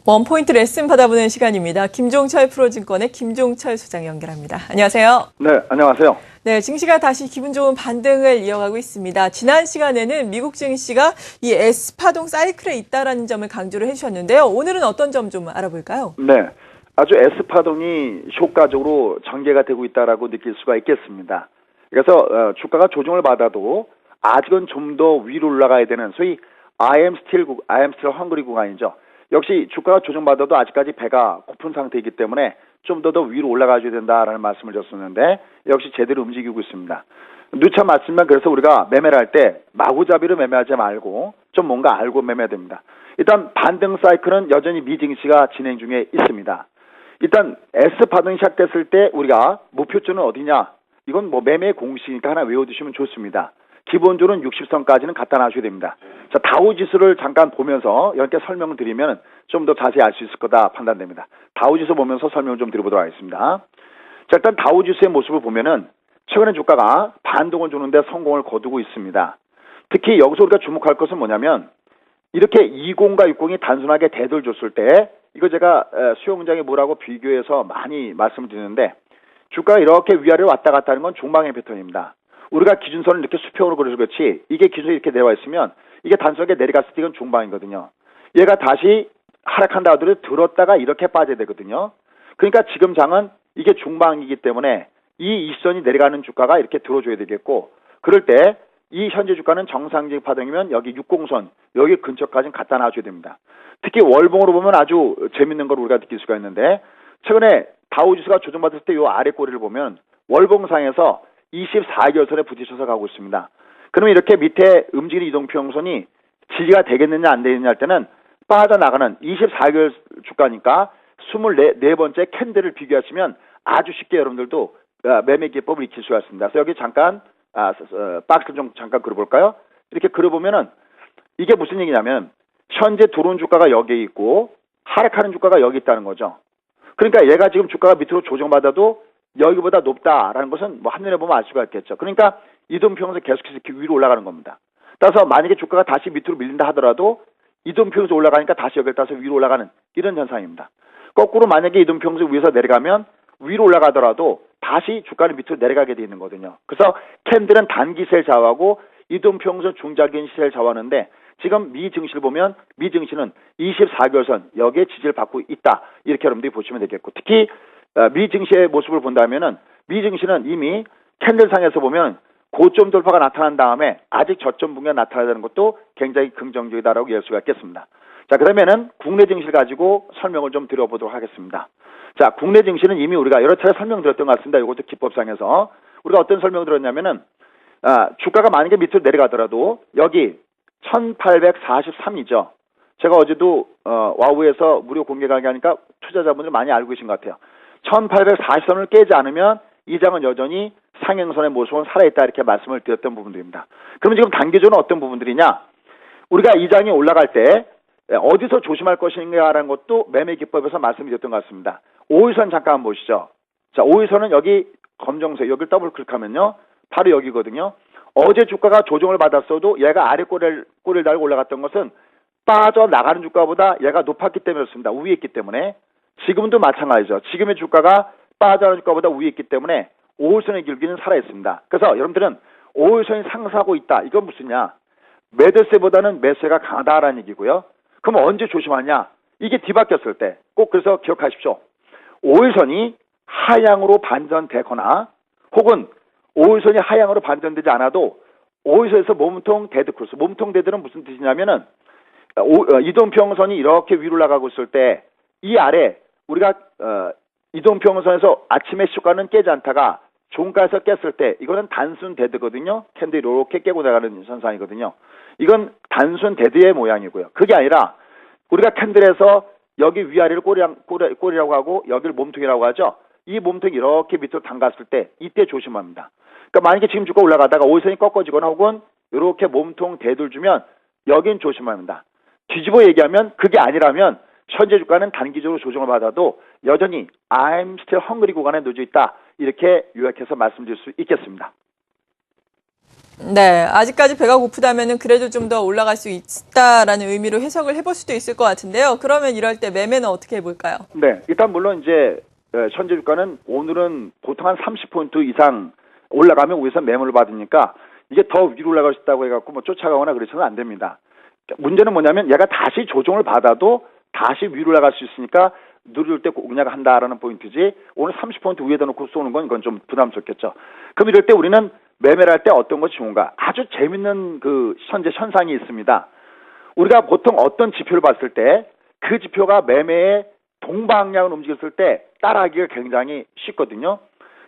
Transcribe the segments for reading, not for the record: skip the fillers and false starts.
원포인트 레슨 받아보는 시간입니다. 김종철 프로증권의 김종철 소장 연결합니다. 안녕하세요. 네, 안녕하세요. 네, 증시가 다시 기분 좋은 반등을 이어가고 있습니다. 지난 시간에는 미국 증시가 이 S파동 사이클에 있다라는 점을 강조를 해주셨는데요. 오늘은 어떤 점 좀 알아볼까요? 네, 아주 S파동이 효과적으로 전개가 되고 있다라고 느낄 수가 있겠습니다. 그래서 주가가 조정을 받아도 아직은 좀 더 위로 올라가야 되는 소위 I am still hungry 구간이죠. 역시 주가가 조정받아도 아직까지 배가 고픈 상태이기 때문에 좀 더 위로 올라가줘야 된다라는 말씀을 드렸었는데 역시 제대로 움직이고 있습니다. 누차 맞으면 그래서 우리가 매매를 할 때 마구잡이로 매매하지 말고 좀 뭔가 알고 매매해야 됩니다. 일단 반등 사이클은 여전히 미증시가 진행 중에 있습니다. 일단 S파동이 시작됐을 때 우리가 목표점은 어디냐? 이건 뭐 매매 공식이니까 하나 외워두시면 좋습니다. 기본적으로는 60선까지는 갖다 놔줘야 됩니다. 자, 다우지수를 잠깐 보면서 이렇게 설명을 드리면 좀 더 자세히 알 수 있을 거다 판단됩니다. 다우지수 보면서 설명을 좀 드려보도록 하겠습니다. 자, 일단 다우지수의 모습을 보면은 최근에 주가가 반동을 주는데 성공을 거두고 있습니다. 특히 여기서 우리가 주목할 것은 뭐냐면 이렇게 20과 60이 단순하게 대들 줬을 때 이거 제가 수영장에 뭐라고 비교해서 많이 말씀드리는데 주가가 이렇게 위아래로 왔다 갔다 하는 건 종방의 패턴입니다. 우리가 기준선을 이렇게 수평으로 그려서 그렇지 이게 기준이 이렇게 내려와 있으면 이게 단순하게 내려갔을 때 이건 종방이거든요. 얘가 다시 하락한다 하더라도 들었다가 이렇게 빠져야 되거든요. 그러니까 지금 장은 이게 중방이기 때문에 이 일선이 내려가는 주가가 이렇게 들어줘야 되겠고 그럴 때 이 현재 주가는 정상적 파동이면 여기 60선 여기 근처까지는 갖다 놔줘야 됩니다. 특히 월봉으로 보면 아주 재밌는 걸 우리가 느낄 수가 있는데 최근에 다우지수가 조정받았을 때 이 아래 꼬리를 보면 월봉상에서 24개월선에 부딪혀서 가고 있습니다. 그러면 이렇게 밑에 움직이는 이동평선이 지지가 되겠느냐 안 되느냐 할 때는 빠져나가는 24개월 주가니까 24번째 캔들을 비교하시면 아주 쉽게 여러분들도 매매 기법을 익힐 수가 있습니다. 그래서 여기 잠깐 박스 좀 잠깐 그려볼까요? 이렇게 그려보면은 이게 무슨 얘기냐면 현재 들어온 주가가 여기에 있고 하락하는 주가가 여기 있다는 거죠. 그러니까 얘가 지금 주가가 밑으로 조정받아도 여기보다 높다라는 것은 뭐 한눈에 보면 알 수가 있겠죠. 그러니까 이동평선 계속해서 이렇게 위로 올라가는 겁니다. 따라서 만약에 주가가 다시 밑으로 밀린다 하더라도 이동평선 올라가니까 다시 여기를 따라서 위로 올라가는 이런 현상입니다. 거꾸로 만약에 이동평선 위에서 내려가면 위로 올라가더라도 다시 주가는 밑으로 내려가게 되어 있는 거거든요. 그래서 캔들은 단기세를 좌우하고 이동평선 중장기 시세를 좌우하는데 지금 미 증시를 보면 미 증시는 24개월선 여기에 지지를 받고 있다. 이렇게 여러분들이 보시면 되겠고 특히 미 증시의 모습을 본다면은 미 증시는 이미 캔들상에서 보면 고점 돌파가 나타난 다음에 아직 저점 붕괴가 나타나는 것도 굉장히 긍정적이다라고 이해할 수가 있겠습니다. 자, 그러면은 국내 증시를 가지고 설명을 좀 드려보도록 하겠습니다. 자, 국내 증시는 이미 우리가 여러 차례 설명드렸던 것 같습니다. 이것도 기법상에서 우리가 어떤 설명을 들었냐면은 주가가 만약에 밑으로 내려가더라도 여기 1843이죠. 제가 어제도 와우에서 무료 공개 강의하니까 투자자분들 많이 알고 계신 것 같아요. 1840선을 깨지 않으면 이 장은 여전히 상행선의 모습은 살아있다 이렇게 말씀을 드렸던 부분들입니다. 그러면 지금 단기적으로 어떤 부분들이냐? 우리가 이 장이 올라갈 때 어디서 조심할 것인가라는 것도 매매 기법에서 말씀드렸던 것 같습니다. 5일선 잠깐 보시죠. 자, 5일선은 여기 검정색 여기를 더블 클릭하면요. 바로 여기거든요. 어제 주가가 조정을 받았어도 얘가 아래 꼬리를 달고 올라갔던 것은 빠져나가는 주가보다 얘가 높았기 때문에 그렇습니다. 위에 있기 때문에. 지금도 마찬가지죠. 지금의 주가가 빠져나가는 주가보다 위에 있기 때문에 5일선의 길기는 살아있습니다. 그래서 여러분들은 5일선이 상승하고 있다. 이건 무슨냐? 매도세보다는 매수세가 강하다라는 얘기고요. 그럼 언제 조심하냐? 이게 뒤바뀌었을 때 꼭 그래서 기억하십시오. 5일선이 하향으로 반전되거나 혹은 5일선이 하향으로 반전되지 않아도 5일선에서 몸통 데드크로스. 몸통 데드는 무슨 뜻이냐면은 이동평선이 이렇게 위로 올라가고 있을 때 이 아래 우리가 이동평선에서 아침에 주가는 깨지 않다가 종가에서 깼을 때 이거는 단순 데드거든요. 캔들이 이렇게 깨고 나가는 현상이거든요. 이건 단순 데드의 모양이고요. 그게 아니라 우리가 캔들에서 여기 위아래를 꼬리라고 하고 여기를 몸통이라고 하죠. 이 몸통이 이렇게 밑으로 담갔을 때 이때 조심합니다. 그러니까 만약에 지금 주가 올라가다가 5일선이 꺾어지거나 혹은 이렇게 몸통 대들 주면 여긴 조심합니다. 뒤집어 얘기하면 그게 아니라면 현재 주가는 단기적으로 조정을 받아도 여전히 I'm still hungry 구간에 놓여 있다. 이렇게 요약해서 말씀드릴 수 있겠습니다. 네, 아직까지 배가 고프다면은 그래도 좀 더 올라갈 수 있다라는 의미로 해석을 해볼 수도 있을 것 같은데요. 그러면 이럴 때 매매는 어떻게 해볼까요? 네, 일단 물론 이제 현재 주가는 오늘은 보통 한 30포인트 이상 올라가면 위에서 매물을 받으니까 이게 더 위로 올라갈 수 있다고 해갖고 뭐 쫓아가거나 그러서는 안 됩니다. 문제는 뭐냐면 얘가 다시 조정을 받아도 다시 위로 올라갈 수 있으니까 누릴 때 공략한다라는 포인트지 오늘 30포인트 위에다 놓고 쏘는 건 이건 좀 부담스럽겠죠. 그럼 이럴 때 우리는 매매를 할 때 어떤 것이 좋은가? 아주 재밌는 그 현재 현상이 있습니다. 우리가 보통 어떤 지표를 봤을 때 그 지표가 매매의 동방향을 움직였을 때 따라하기가 굉장히 쉽거든요.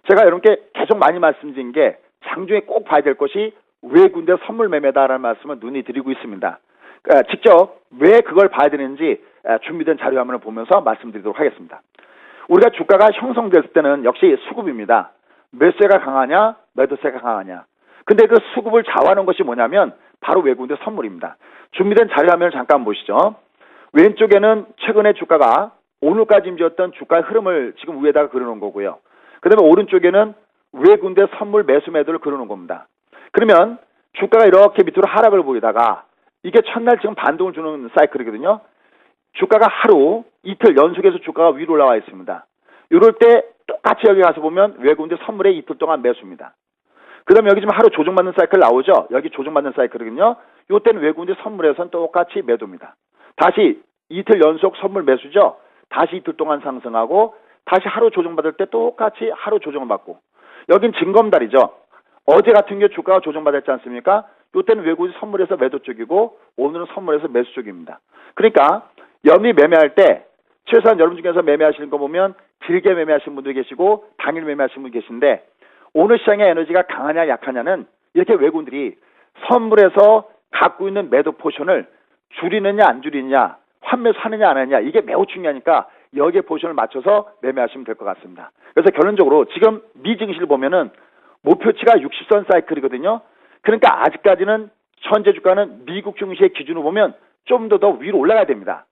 제가 여러분께 계속 많이 말씀드린 게 장중에 꼭 봐야 될 것이 외군대 선물 매매다라는 말씀을 눈이 드리고 있습니다. 직접 왜 그걸 봐야 되는지 준비된 자료 화면을 보면서 말씀드리도록 하겠습니다. 우리가 주가가 형성됐을 때는 역시 수급입니다. 매수세가 강하냐, 매도세가 강하냐. 근데 그 수급을 좌우하는 것이 뭐냐면 바로 외국인들 선물입니다. 준비된 자료 화면을 잠깐 보시죠. 왼쪽에는 최근에 주가가 오늘까지 임지었던 주가의 흐름을 지금 위에다가 그려놓은 거고요. 그 다음에 오른쪽에는 외국인들 선물 매수 매도를 그려놓은 겁니다. 그러면 주가가 이렇게 밑으로 하락을 보이다가 이게 첫날 지금 반동을 주는 사이클이거든요. 주가가 하루, 이틀 연속해서 주가가 위로 올라와 있습니다. 이럴 때 똑같이 여기 가서 보면 외국인들 선물에 이틀 동안 매수입니다. 그 다음에 여기 지금 하루 조정받는 사이클 나오죠? 여기 조정받는 사이클이거든요. 이때는 외국인들 선물에서는 똑같이 매도입니다. 다시 이틀 연속 선물 매수죠? 다시 이틀 동안 상승하고 다시 하루 조정받을 때 똑같이 하루 조정을 받고 여긴 징검다리죠. 어제 같은 경우 주가가 조정받았지 않습니까? 이때는 외국인 선물에서 매도 쪽이고 오늘은 선물에서 매수 쪽입니다. 그러니까 연미 매매할 때 최소한 여러분 중에서 매매하시는 거 보면 길게 매매하시는 분도 계시고 당일 매매하시는 분도 계신데 오늘 시장의 에너지가 강하냐 약하냐는 이렇게 외국인들이 선물에서 갖고 있는 매도 포션을 줄이느냐 안 줄이느냐 환매수 하느냐 안 하느냐 이게 매우 중요하니까 여기에 포션을 맞춰서 매매하시면 될 것 같습니다. 그래서 결론적으로 지금 미 증시를 보면은 목표치가 60선 사이클이거든요. 그러니까 아직까지는 현재 주가는 미국 증시의 기준으로 보면 좀 더 위로 올라가야 됩니다.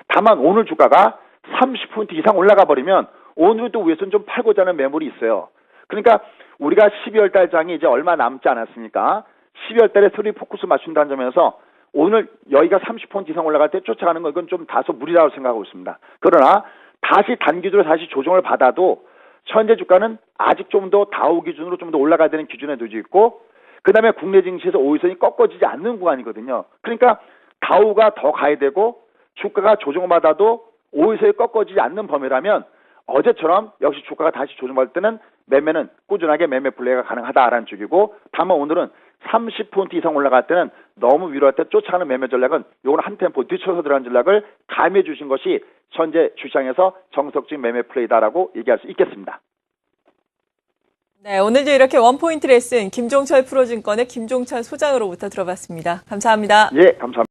다만 오늘 주가가 30포인트 이상 올라가 버리면 오늘은 또 위에서는 좀 팔고자 하는 매물이 있어요. 그러니까 우리가 12월 달 장이 이제 얼마 남지 않았으니까 12월 달에 소리 포커스 맞춘다는 점에서 오늘 여기가 30포인트 이상 올라갈 때 쫓아가는 건 이건 좀 다소 무리라고 생각하고 있습니다. 그러나 다시 단기적으로 다시 조정을 받아도 현재 주가는 아직 좀 더 다우 기준으로 좀 더 올라가야 되는 기준에 놓여 있고 그 다음에 국내 증시에서 5일선이 꺾어지지 않는 구간이거든요. 그러니까 다우가 더 가야 되고 주가가 조정을 받아도 5일선이 꺾어지지 않는 범위라면 어제처럼 역시 주가가 다시 조정받을 때는 매매는 꾸준하게 매매 플레이가 가능하다라는 쪽이고 다만 오늘은 30포인트 이상 올라갈 때는 너무 위로할 때 쫓아가는 매매 전략은 요거는 한 템포 뒤쳐서 들어가는 전략을 가미해 주신 것이 현재 주시장에서 정석적인 매매 플레이다라고 얘기할 수 있겠습니다. 네, 오늘도 이렇게 원포인트 레슨 김종철 프로증권의 김종철 소장으로부터 들어봤습니다. 감사합니다. 예, 감사합니다.